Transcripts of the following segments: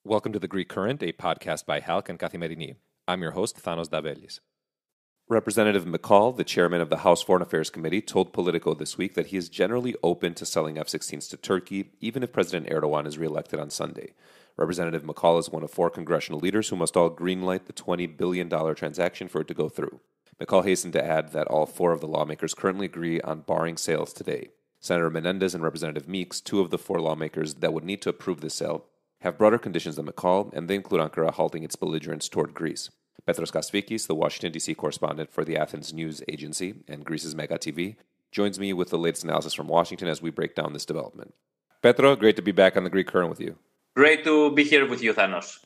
Welcome to The Greek Current, a podcast by Halk and Kathimerini. I'm your host, Thanos Davelis. Representative McCall, the chairman of the House Foreign Affairs Committee, told Politico this week that he is generally open to selling F-16s to Turkey, even if President Erdogan is reelected on Sunday. Representative McCall is one of four congressional leaders who must all greenlight the $20 billion transaction for it to go through. McCall hastened to add that all four of the lawmakers currently agree on barring sales today. Senator Menendez and Representative Meeks, two of the four lawmakers that would need to approve this sale, have broader conditions than McCall, and they include Ankara halting its belligerence toward Greece. Petros Kasfikis, the Washington, D.C. correspondent for the Athens News Agency and Greece's Mega TV, joins me with the latest analysis from Washington as we break down this development. Petro, great to be back on the Greek Current with you. Great to be here with you, Thanos.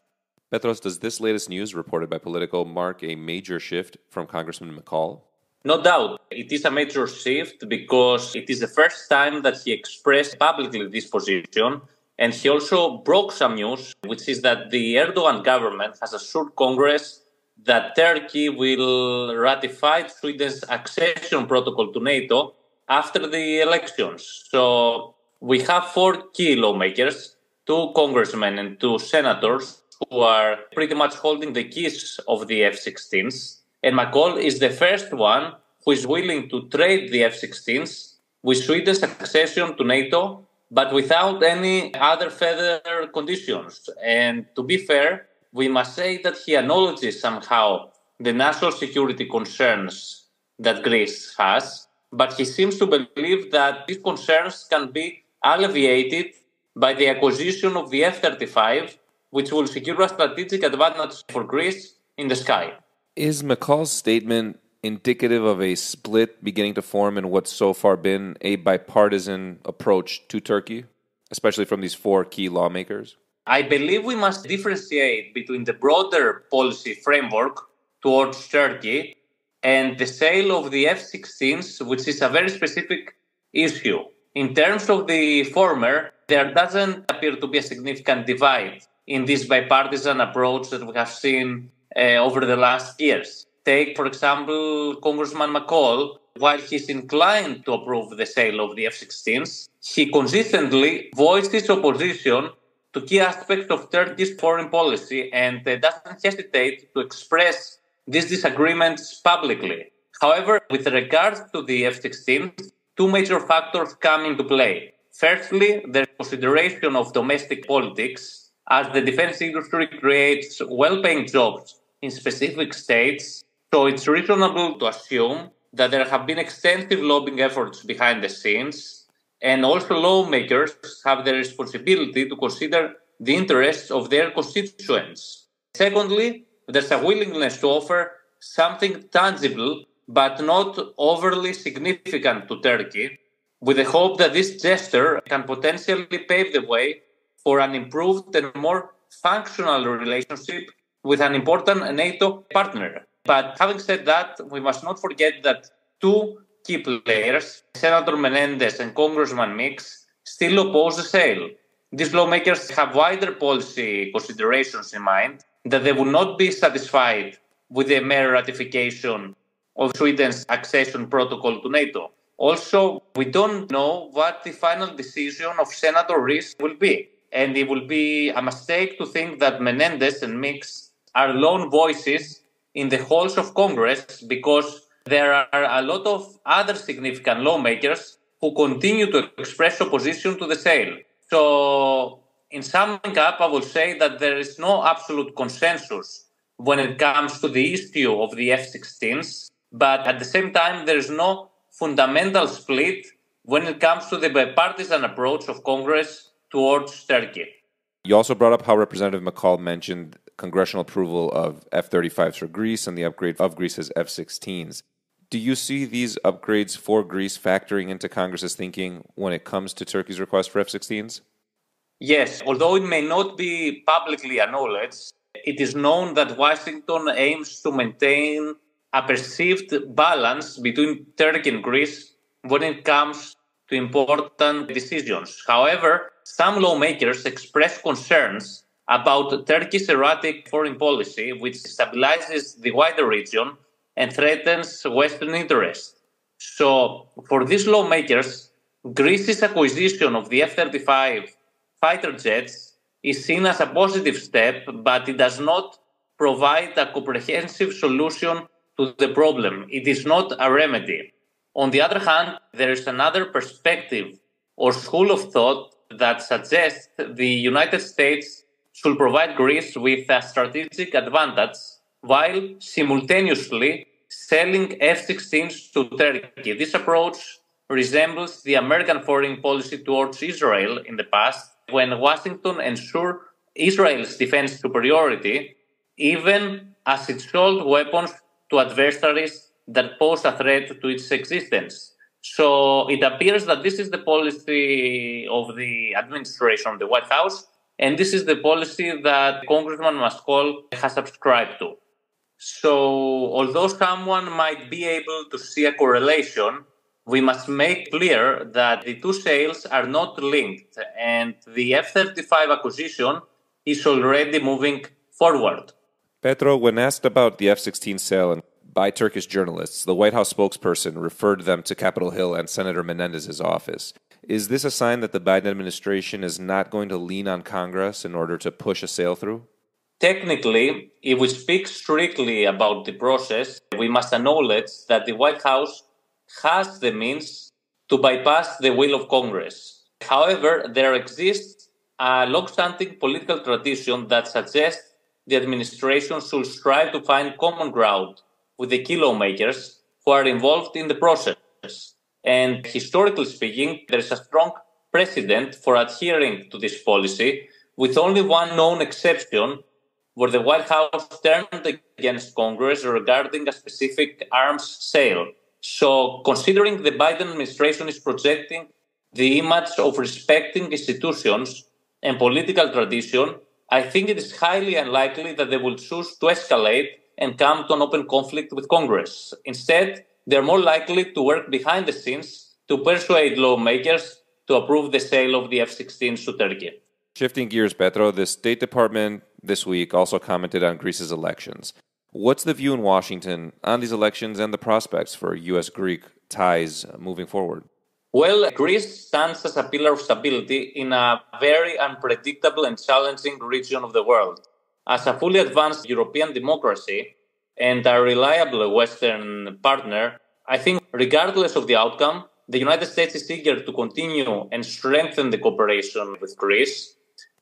Petros, does this latest news reported by Politico mark a major shift from Congressman McCall? No doubt, it is a major shift because it is the first time that he expressed publicly this position. And he also broke some news, which is that the Erdogan government has assured Congress that Turkey will ratify Sweden's accession protocol to NATO after the elections. So we have four key lawmakers, two congressmen and two senators, who are pretty much holding the keys of the F-16s. And McCall is the first one who is willing to trade the F-16s with Sweden's accession to NATO, but without any other further conditions. And to be fair, we must say that he acknowledges somehow the national security concerns that Greece has, but he seems to believe that these concerns can be alleviated by the acquisition of the F-35, which will secure a strategic advantage for Greece in the sky. Is McCall's statement indicative of a split beginning to form in what's so far been a bipartisan approach to Turkey, especially from these four key lawmakers? I believe we must differentiate between the broader policy framework towards Turkey and the sale of the F-16s, which is a very specific issue. In terms of the former, there doesn't appear to be a significant divide in this bipartisan approach that we have seen over the last years. Take, for example, Congressman McCall. While he's inclined to approve the sale of the F-16s, he consistently voiced his opposition to key aspects of Turkey's foreign policy and doesn't hesitate to express these disagreements publicly. However, with regards to the F-16s, two major factors come into play. Firstly, the consideration of domestic politics, as the defense industry creates well-paying jobs in specific states. So it's reasonable to assume that there have been extensive lobbying efforts behind the scenes, and also lawmakers have the responsibility to consider the interests of their constituents. Secondly, there's a willingness to offer something tangible but not overly significant to Turkey, with the hope that this gesture can potentially pave the way for an improved and more functional relationship with an important NATO partner. But having said that, we must not forget that two key players, Senator Menendez and Congressman Meeks, still oppose the sale. These lawmakers have wider policy considerations in mind, that they will not be satisfied with the mere ratification of Sweden's accession protocol to NATO. Also, we don't know what the final decision of Senator Rees will be. And it will be a mistake to think that Menendez and Meeks are lone voices in the halls of Congress, because there are a lot of other significant lawmakers who continue to express opposition to the sale. So, in summing up, I will say that there is no absolute consensus when it comes to the issue of the F-16s, but at the same time, there is no fundamental split when it comes to the bipartisan approach of Congress towards Turkey. You also brought up how Representative McCall mentioned congressional approval of F-35s for Greece and the upgrade of Greece's F-16s. Do you see these upgrades for Greece factoring into Congress's thinking when it comes to Turkey's request for F-16s? Yes, although it may not be publicly acknowledged, it is known that Washington aims to maintain a perceived balance between Turkey and Greece when it comes to important decisions. However, some lawmakers express concerns about Turkey's erratic foreign policy, which destabilizes the wider region and threatens Western interests. So, for these lawmakers, Greece's acquisition of the F-35 fighter jets is seen as a positive step, but it does not provide a comprehensive solution to the problem. It is not a remedy. On the other hand, there is another perspective or school of thought that suggests the United States should provide Greece with a strategic advantage while simultaneously selling F-16s to Turkey. This approach resembles the American foreign policy towards Israel in the past, when Washington ensured Israel's defense superiority, even as it sold weapons to adversaries that pose a threat to its existence. So it appears that this is the policy of the administration, the White House, and this is the policy that Congressman Maskol has subscribed to. So although someone might be able to see a correlation, we must make clear that the two sales are not linked, and the F-35 acquisition is already moving forward. Petro, when asked about the F-16 sale by Turkish journalists, the White House spokesperson referred them to Capitol Hill and Senator Menendez's office. Is this a sign that the Biden administration is not going to lean on Congress in order to push a sale through? Technically, if we speak strictly about the process, we must acknowledge that the White House has the means to bypass the will of Congress. However, there exists a long-standing political tradition that suggests the administration should strive to find common ground with the key lawmakers who are involved in the process. And historically speaking, there is a strong precedent for adhering to this policy, with only one known exception, where the White House turned against Congress regarding a specific arms sale. So, considering the Biden administration is projecting the image of respecting institutions and political tradition, I think it is highly unlikely that they will choose to escalate and come to an open conflict with Congress. Instead, they're more likely to work behind the scenes to persuade lawmakers to approve the sale of the F-16s to Turkey. Shifting gears, Petro, the State Department this week also commented on Greece's elections. What's the view in Washington on these elections and the prospects for U.S.-Greek ties moving forward? Well, Greece stands as a pillar of stability in a very unpredictable and challenging region of the world. As a fully advanced European democracy and a reliable Western partner, I think regardless of the outcome, the United States is eager to continue and strengthen the cooperation with Greece.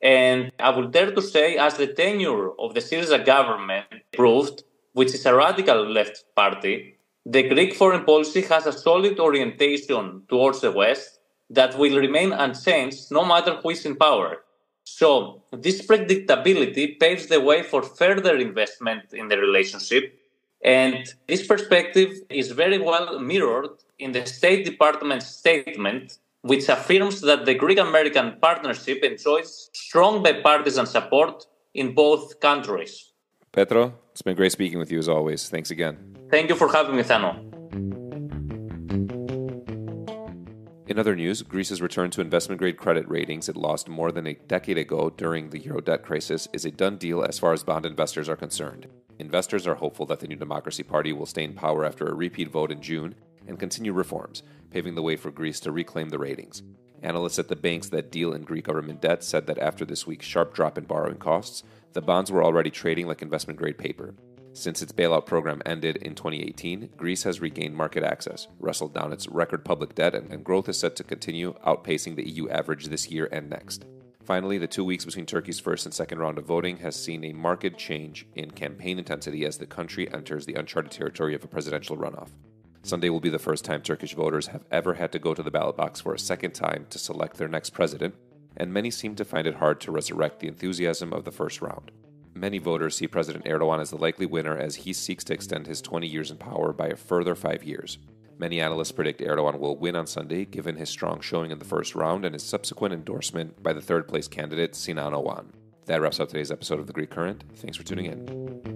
And I would dare to say, as the tenure of the Syriza government proved, which is a radical left party, the Greek foreign policy has a solid orientation towards the West that will remain unchanged no matter who is in power. So this predictability paves the way for further investment in the relationship. And this perspective is very well mirrored in the State Department's statement, which affirms that the Greek-American partnership enjoys strong bipartisan support in both countries. Petro, it's been great speaking with you as always. Thanks again. Thank you for having me, Thano. In other news, Greece's return to investment-grade credit ratings it lost more than a decade ago during the Euro debt crisis is a done deal as far as bond investors are concerned. Investors are hopeful that the New Democracy Party will stay in power after a repeat vote in June and continue reforms, paving the way for Greece to reclaim the ratings. Analysts at the banks that deal in Greek government debt said that after this week's sharp drop in borrowing costs, the bonds were already trading like investment-grade paper. Since its bailout program ended in 2018, Greece has regained market access, wrestled down its record public debt, and growth is set to continue outpacing the EU average this year and next. Finally, the 2 weeks between Turkey's first and second round of voting has seen a marked change in campaign intensity as the country enters the uncharted territory of a presidential runoff. Sunday will be the first time Turkish voters have ever had to go to the ballot box for a second time to select their next president, and many seem to find it hard to resurrect the enthusiasm of the first round. Many voters see President Erdogan as the likely winner as he seeks to extend his 20 years in power by a further 5 years. Many analysts predict Erdogan will win on Sunday given his strong showing in the first round and his subsequent endorsement by the third-place candidate Sinan Oğan. That wraps up today's episode of The Greek Current. Thanks for tuning in.